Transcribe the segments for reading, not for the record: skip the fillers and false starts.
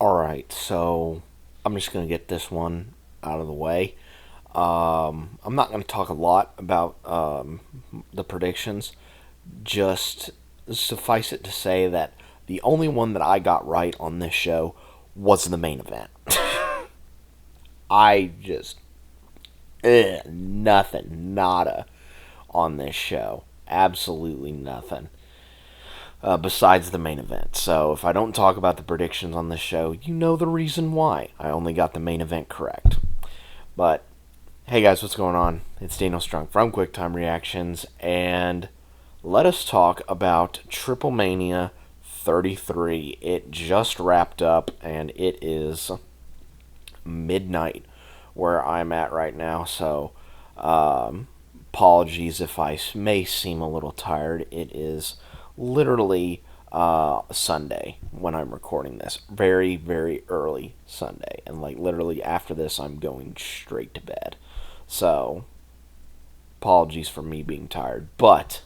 Alright, so I'm just going to get this one out of the way. I'm not going to talk a lot about the predictions. Just suffice it to say that the only one that I got right on this show was the main event. I just, nothing, nada on this show. Absolutely nothing. Besides the main event. So if I don't talk about the predictions on this show, you know the reason why. I only got the main event correct. But hey guys, what's going on? It's Daniel Strong from QuickTime Reactions, and let us talk about Triplemania 33. It just wrapped up, and it is midnight where I'm at right now. So apologies if I may seem a little tired. It is literally Sunday when I'm recording this. Very, very early Sunday. And like literally after this, I'm going straight to bed. So apologies for me being tired. But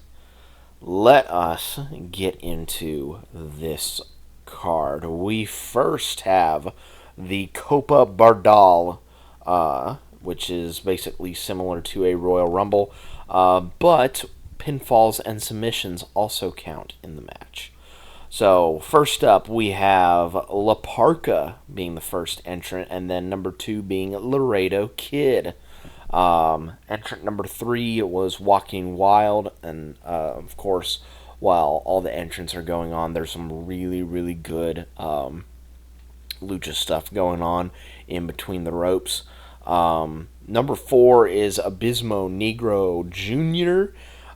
let us get into this card. We first have the Copa Bardal, which is basically similar to a Royal Rumble, but pinfalls and submissions also count in the match. So, first up, we have La Parka being the first entrant, and then number 2 being Laredo Kid. Entrant number 3 was Walking Wild, and of course, while all the entrants are going on, there's some really, really good lucha stuff going on in between the ropes. Number 4 is Abismo Negro Jr.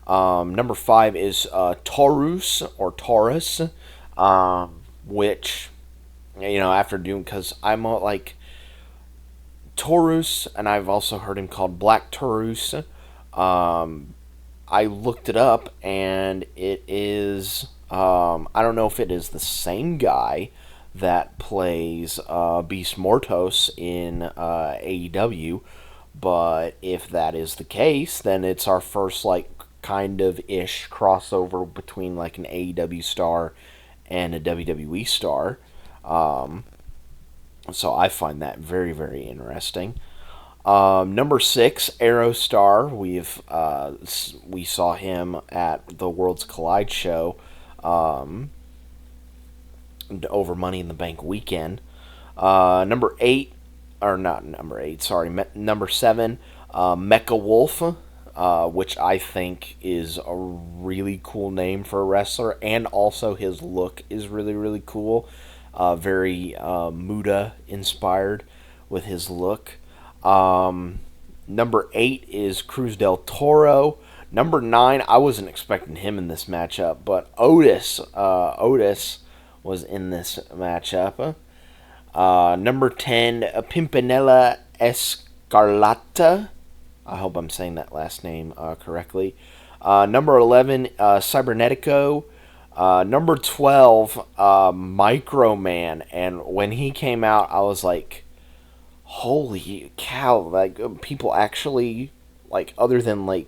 Number 5 is Taurus, or Taurus, which, after doing, because I'm like Taurus, and I've also heard him called Black Taurus. I looked it up, and it is, I don't know if it is the same guy that plays Beast Mortos in AEW, but if that is the case, then it's our first, like, kind of ish crossover between, like, an AEW star and a WWE star. So I find that very, very interesting. Number 6, Aerostar. We saw him at the Worlds Collide show over Money in the Bank weekend. Number 8, or not number 8, sorry, number 7, Mecha Wolf, which I think is a really cool name for a wrestler, and also his look is really, really cool. Very Muda inspired with his look. Number 8 is Cruz del Toro. Number 9, I wasn't expecting him in this matchup, but Otis was in this matchup. Number 10, Pimpinella Escarlata. I hope I'm saying that last name correctly. Number 11, Cybernetico. Number 12, Microman. And when he came out, I was like, holy cow. Like, people actually, like, other than, like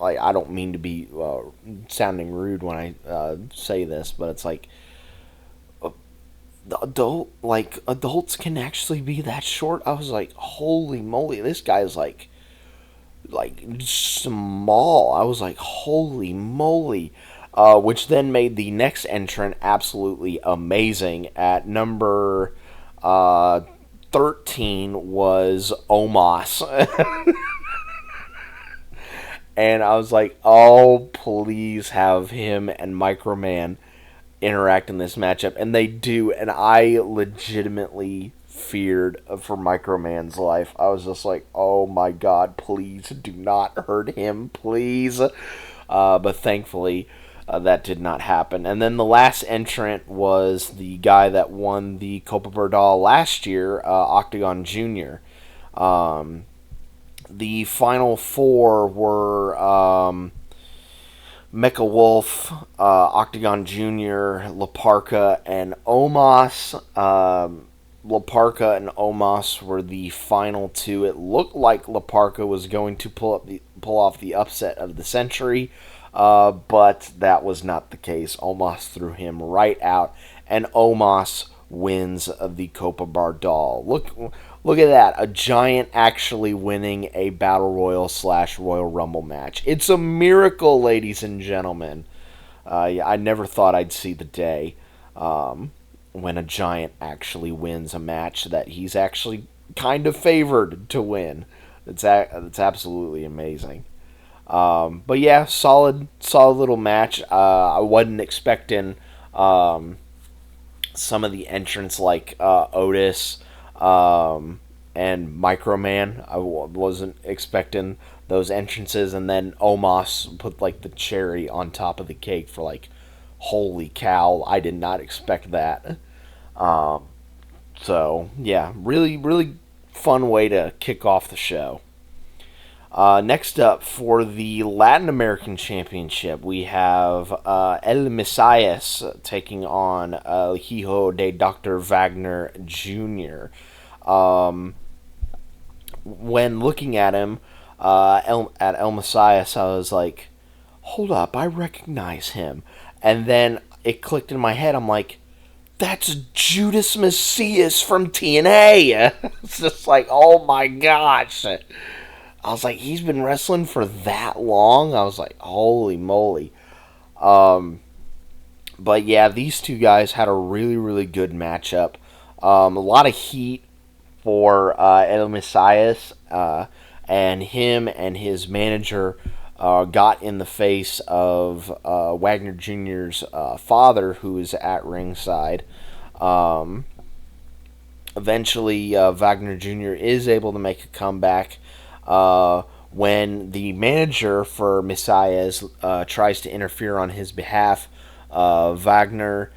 I don't mean to be sounding rude when I say this, but it's like, adults can actually be that short. I was like, holy moly, this guy's like small. I was like, holy moly. Which then made the next entrant absolutely amazing. At number 13 was Omos. And I was like, oh, please have him and Microman interact in this matchup. And they do, and I legitimately feared for Microman's life. I was just like, oh my god, please do not hurt him, please. But thankfully, that did not happen. And then the last entrant was the guy that won the Copa Bardal last year, Octagon Jr. The final 4 were Mecha Wolf, Octagon Jr., La Parka, and Omos. La Parka and Omos were the final 2. It looked like La Parka was going to pull off the upset of the century, but that was not the case. Omos threw him right out, and Omos wins the Copa Bardal. Look at that. A giant actually winning a Battle Royal / Royal Rumble match. It's a miracle, ladies and gentlemen. I never thought I'd see the day when a giant actually wins a match that he's actually kind of favored to win. It's absolutely amazing. But yeah, solid little match. I wasn't expecting some of the entrants like Otis and Microman. Wasn't expecting those entrances, and then Omos put like the cherry on top of the cake for like, holy cow! I did not expect that. So yeah, really fun way to kick off the show. Next up for the Latin American Championship, we have El Messias taking on Hijo de Dr. Wagner Jr. When looking at him, at El Messias, I was like, hold up, I recognize him. And then it clicked in my head, I'm like, that's Judas Messias from TNA. It's just like, oh my gosh. I was like, he's been wrestling for that long? I was like, holy moly. But yeah, these two guys had a really good matchup. A lot of heat for El Messias, and him and his manager got in the face of Wagner Jr.'s father, who is at ringside. Eventually, Wagner Jr. is able to make a comeback. When the manager for Messias tries to interfere on his behalf, Wagner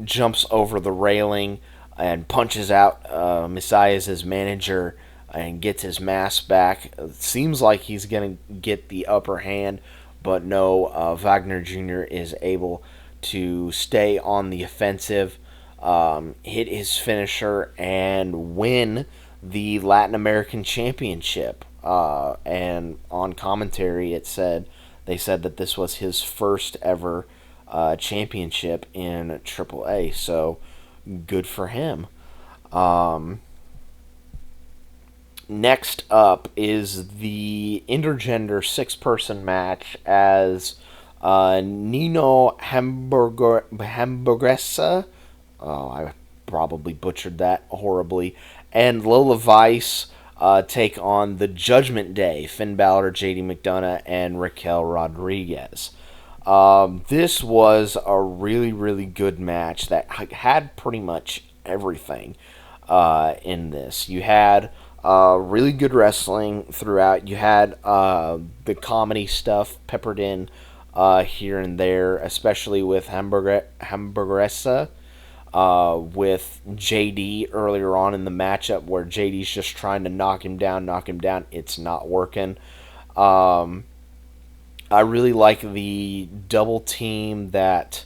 jumps over the railing and punches out Messias' manager and gets his mask back. It seems like he's going to get the upper hand, but no, Wagner Jr. is able to stay on the offensive, hit his finisher, and win the Latin American Championship. And on commentary, they said that this was his first ever championship in AAA. So good for him. Next up is the intergender 6-person match as Nino Hamburguesa. Oh, I probably butchered that horribly. And Lola Vice take on the Judgment Day, Finn Balor, JD McDonough, and Raquel Rodriguez. This was a really good match that had pretty much everything in this. You had really good wrestling throughout. You had the comedy stuff peppered in here and there, especially with Hamburguesa. With JD earlier on in the matchup, where JD's just trying to knock him down. It's not working. I really like the double team that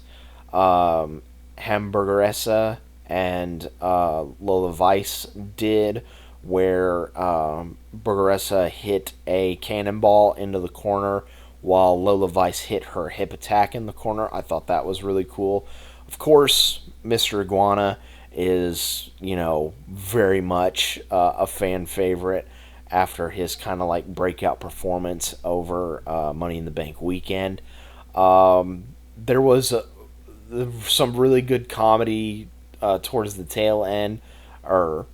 Hamburguesa and Lola Vice did, where Burguesa hit a cannonball into the corner while Lola Vice hit her hip attack in the corner. I thought that was really cool. Of course, Mr. Iguana is, very much a fan favorite after his kind of like breakout performance over Money in the Bank weekend. There was some really good comedy towards the tail end, or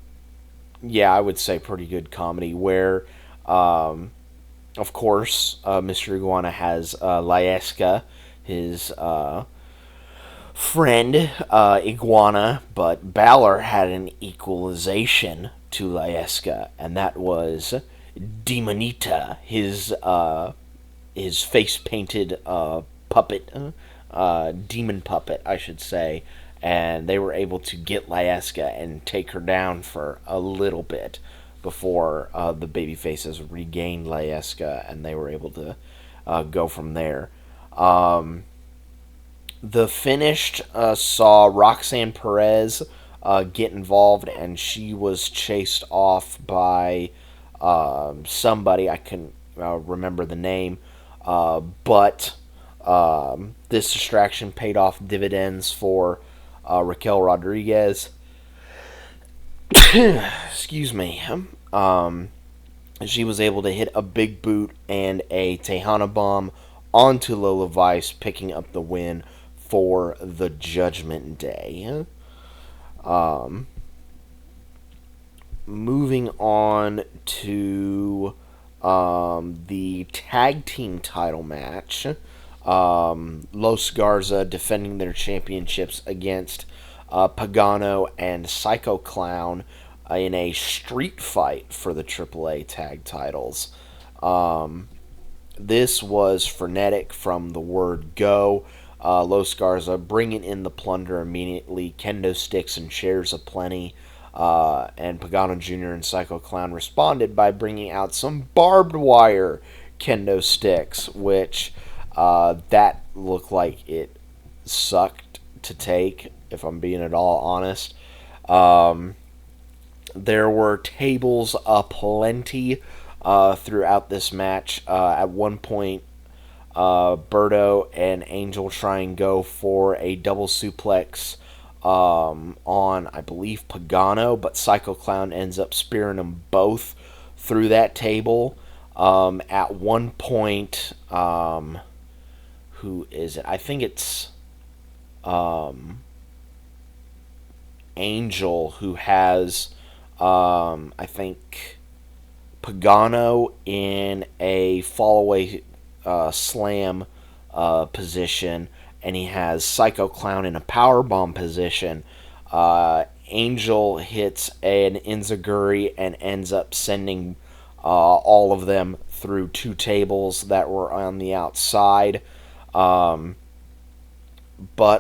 yeah, I would say pretty good comedy, where of course Mr. Iguana has Laesca, his friend Iguana, but Balor had an equalization to Laesca, and that was Demonita, his face painted puppet, demon puppet, I should say, and they were able to get Laesca and take her down for a little bit before the babyfaces regained Laesca, and they were able to go from there. The finish saw Roxanne Perez get involved, and she was chased off by somebody. I couldn't remember the name, but this distraction paid off dividends for Raquel Rodriguez. Excuse me. She was able to hit a big boot and a Tejana bomb onto Lola Vice, picking up the win for the Judgment Day. Moving on to the tag team title match. Los Garza defending their championships against Pagano and psychoclown in a street fight for the AAA tag titles. This was frenetic from the word go. Los Garza bringing in the plunder immediately, kendo sticks and chairs aplenty. And Pagano Jr. and psychoclown responded by bringing out some barbed wire kendo sticks, which that looked like it sucked to take, if I'm being at all honest. There were tables aplenty throughout this match. At one point, Berto and Angel try and go for a double suplex on, I believe, Pagano, but psychoclown ends up spearing them both through that table. At one point, who is it? I think it's Angel who has, I think, Pagano in a fallaway slam position, and he has psychoclown in a powerbomb position. Angel hits an enziguri and ends up sending all of them through two tables that were on the outside. But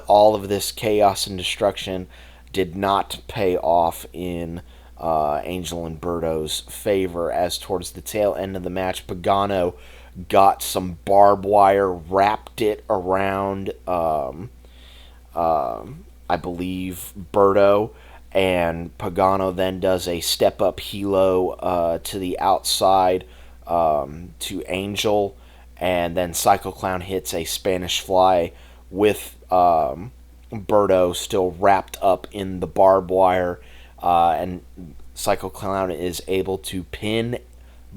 all of this chaos and destruction did not pay off in Angel and Berto's favor, as towards the tail end of the match, Pagano got some barbed wire, wrapped it around, I believe, Berto, and Pagano then does a step-up helo to the outside to Angel, and then psychoclown hits a Spanish fly with Berto still wrapped up in the barbed wire, and psychoclown is able to pin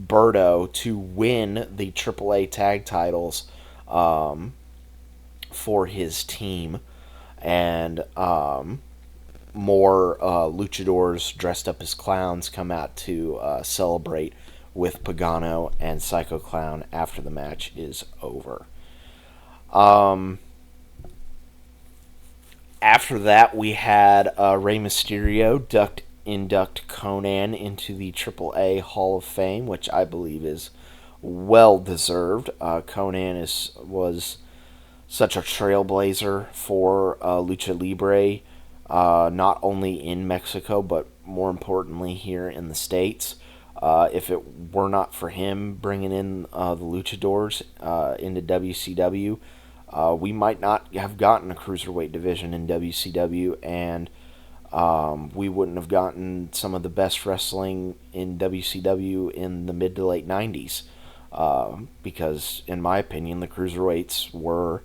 Berto to win the AAA tag titles for his team. And more luchadors dressed up as clowns come out to celebrate with Pagano and psychoclown after the match is over. After that, we had Rey Mysterio induct Conan into the AAA Hall of Fame, which I believe is well deserved. Conan was such a trailblazer for Lucha Libre, not only in Mexico, but more importantly here in the States. If it were not for him bringing in the luchadors into WCW, we might not have gotten a cruiserweight division in WCW, and we wouldn't have gotten some of the best wrestling in WCW in the mid to late 90s. Because, in my opinion, the cruiserweights were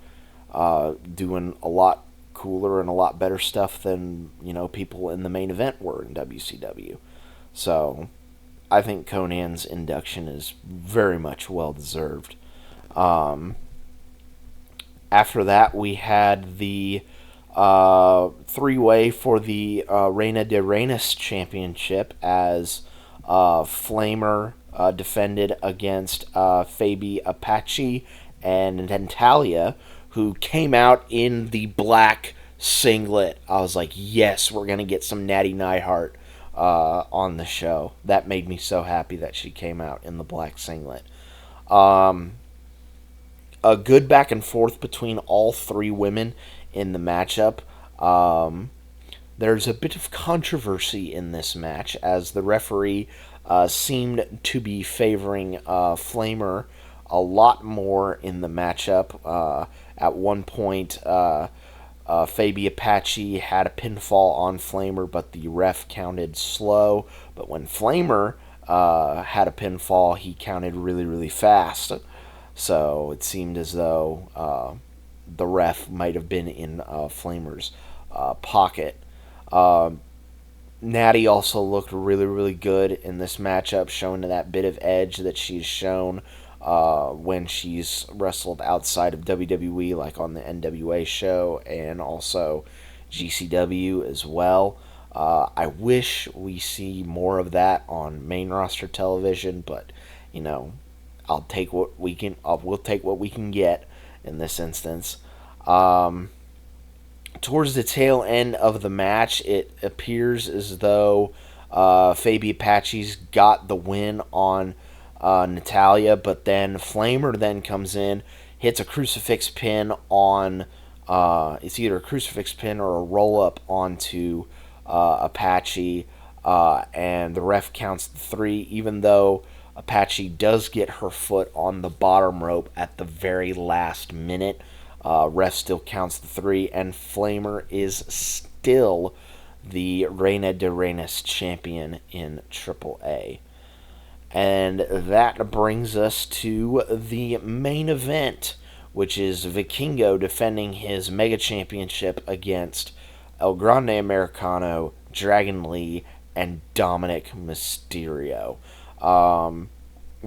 doing a lot cooler and a lot better stuff than, people in the main event were in WCW. So, I think Conan's induction is very much well deserved. After that, we had the three-way for the Reina de Reinas Championship, as Flamer defended against Fabi Apache and Natalya, who came out in the black singlet. I was like, yes, we're going to get some Natty Neidhart on the show. That made me so happy that she came out in the black singlet. A good back and forth between all three women in the matchup. There's a bit of controversy in this match, as the referee seemed to be favoring Flamer a lot more in the matchup. At one point, Fabi Apache had a pinfall on Flamer, but the ref counted slow. But when Flamer had a pinfall, he counted really, really fast. So it seemed as though the ref might have been in Flamer's pocket. Natty also looked really, really good in this matchup, showing that bit of edge that she's shown when she's wrestled outside of WWE, like on the NWA show and also GCW as well. I wish we see more of that on main roster television, but you know, I'll take what we can. We'll take what we can get in this instance. Towards the tail end of the match, it appears as though Fabi Apache's got the win on Natalya, but then Flamer then comes in, hits a crucifix pin on. It's either a crucifix pin or a roll up onto Apache, and the ref counts the 3, even though Apache does get her foot on the bottom rope at the very last minute. Ref still counts the 3, and Flamer is still the Reina de Reinas champion in AAA. And that brings us to the main event, which is Vikingo defending his Mega Championship against El Grande Americano, Dragonlee, and Dominik Mysterio.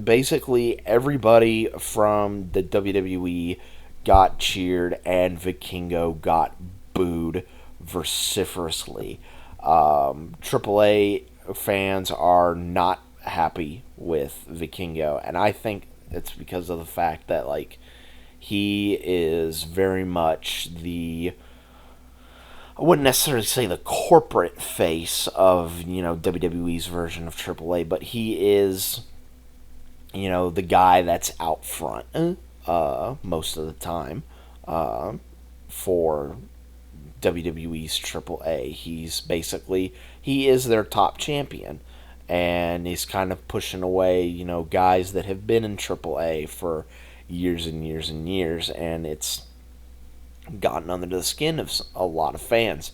Basically, everybody from the WWE got cheered, and Vikingo got booed vociferously. AAA fans are not happy with Vikingo, and I think it's because of the fact that he is very much I wouldn't necessarily say the corporate face of WWE's version of AAA, but he is the guy that's out front most of the time for WWE's AAA. He is their top champion, and he's kind of pushing away guys that have been in AAA for years and years and years, and it's gotten under the skin of a lot of fans.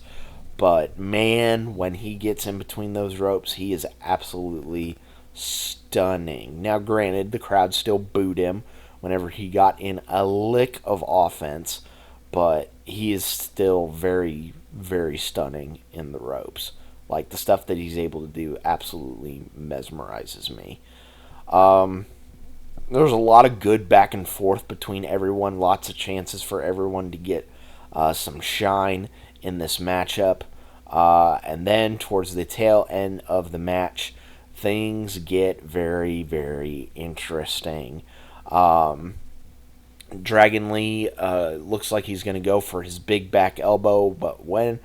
But man, when he gets in between those ropes, he is absolutely stunning. Now granted, the crowd still booed him whenever he got in a lick of offense, but he is still very, very stunning in the ropes. Like, the stuff that he's able to do absolutely mesmerizes me. There's a lot of good back and forth between everyone, lots of chances for everyone to get some shine in this matchup. And then towards the tail end of the match, things get very, very interesting. Dragonlee looks like he's going to go for his big back elbow, but when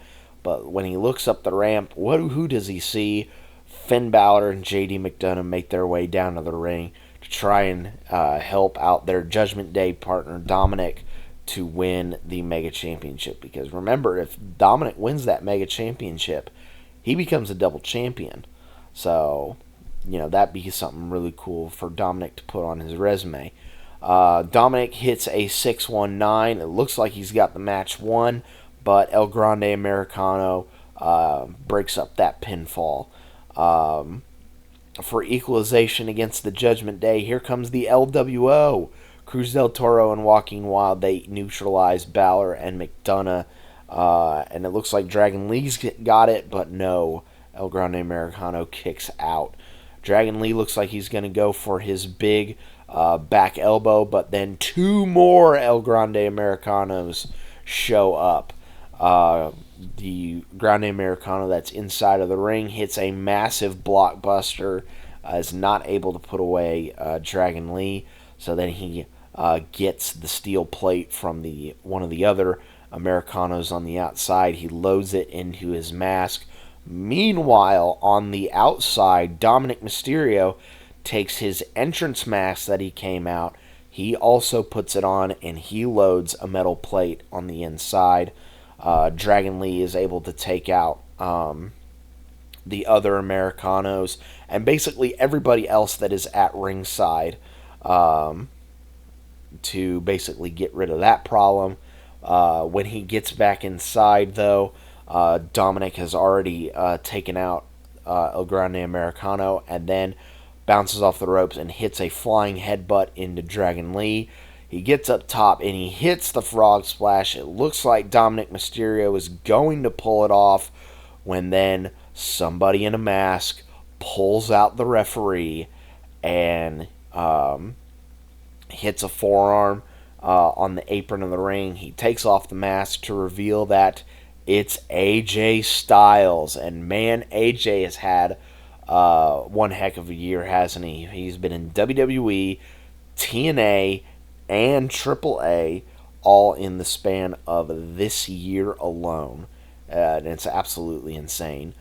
he looks up the ramp, who does he see? Finn Balor and JD McDonough make their way down to the ring to try and help out their Judgment Day partner Dominik to win the Mega Championship. Because remember, if Dominik wins that Mega Championship, he becomes a double champion. So, that'd be something really cool for Dominik to put on his resume. Dominik hits a 619. It looks like he's got the match won, but El Grande Americano breaks up that pinfall. For equalization against the Judgment Day, here comes the LWO. Cruz del Toro and Joaquin Wilde, they neutralize Balor and McDonough. And it looks like Dragon Lee's got it, but no. El Grande Americano kicks out. Dragon Lee looks like he's going to go for his big back elbow, but then 2 more El Grande Americanos show up. The Grande Americano that's inside of the ring hits a massive blockbuster, is not able to put away Dragon Lee, so then he gets the steel plate from one of the other Americanos on the outside. He loads it into his mask. Meanwhile, on the outside, Dominik Mysterio takes his entrance mask that he came out. He also puts it on, and he loads a metal plate on the inside. Dragon Lee is able to take out the other Americanos and basically everybody else that is at ringside to basically get rid of that problem. When he gets back inside, though, Dominik has already taken out El Grande Americano and then bounces off the ropes and hits a flying headbutt into Dragon Lee. He gets up top and he hits the frog splash. It looks like Dominik Mysterio is going to pull it off when then somebody in a mask pulls out the referee and hits a forearm on the apron of the ring. He takes off the mask to reveal that it's AJ Styles. And man, AJ has had one heck of a year, hasn't he? He's been in WWE, TNA, and AAA all in the span of this year alone. And it's absolutely insane.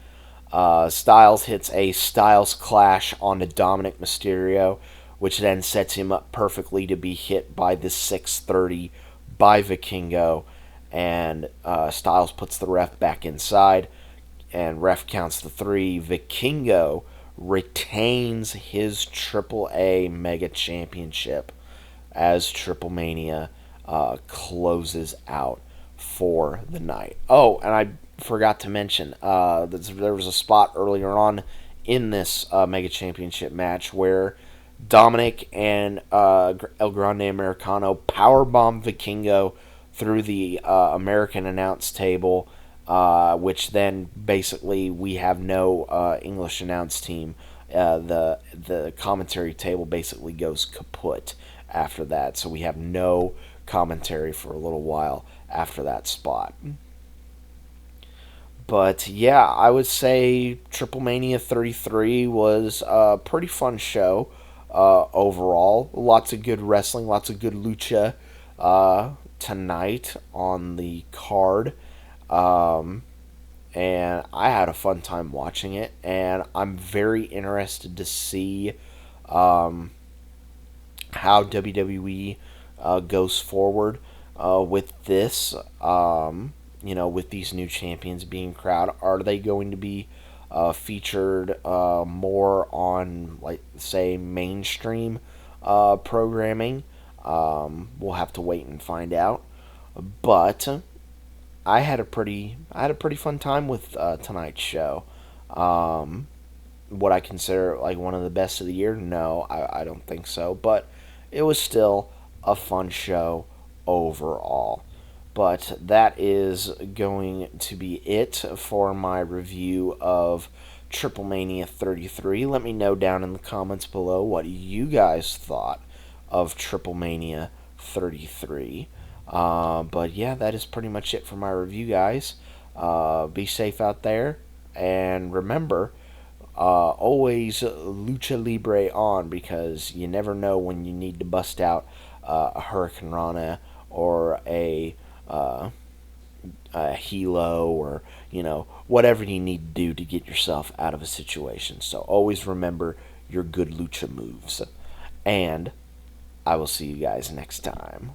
Styles hits a Styles Clash onto Dominik Mysterio, which then sets him up perfectly to be hit by the 630 by Vikingo. And Styles puts the ref back inside, and ref counts the 3. Vikingo retains his AAA Mega Championship as Triplemania closes out for the night. Oh, and I forgot to mention, there was a spot earlier on in this Mega Championship match where Dominic and elgrandeamericano powerbomb Vikingo through the American announce table, which then basically we have no English announce team. The commentary table basically goes kaput after that, so we have no commentary for a little while after that spot. But yeah, I would say Triplemania 33 was a pretty fun show overall. Lots of good wrestling, lots of good lucha tonight on the card. And I had a fun time watching it, and I'm very interested to see how WWE goes forward with this. With these new champions being crowned, are they going to be featured more on, like, say, mainstream programming? We'll have to wait and find out. But I had a pretty fun time with tonight's show. Would I consider it like one of the best of the year? No, I don't think so. But it was still a fun show overall. But that is going to be it for my review of Triplemania 33. Let me know down in the comments below what you guys thought of Triplemania 33. But yeah, that is pretty much it for my review, guys. Be safe out there, and remember, always Lucha Libre on, because you never know when you need to bust out a Hurricane Rana or a Hilo, or whatever you need to do to get yourself out of a situation. So always remember your good lucha moves, and I will see you guys next time.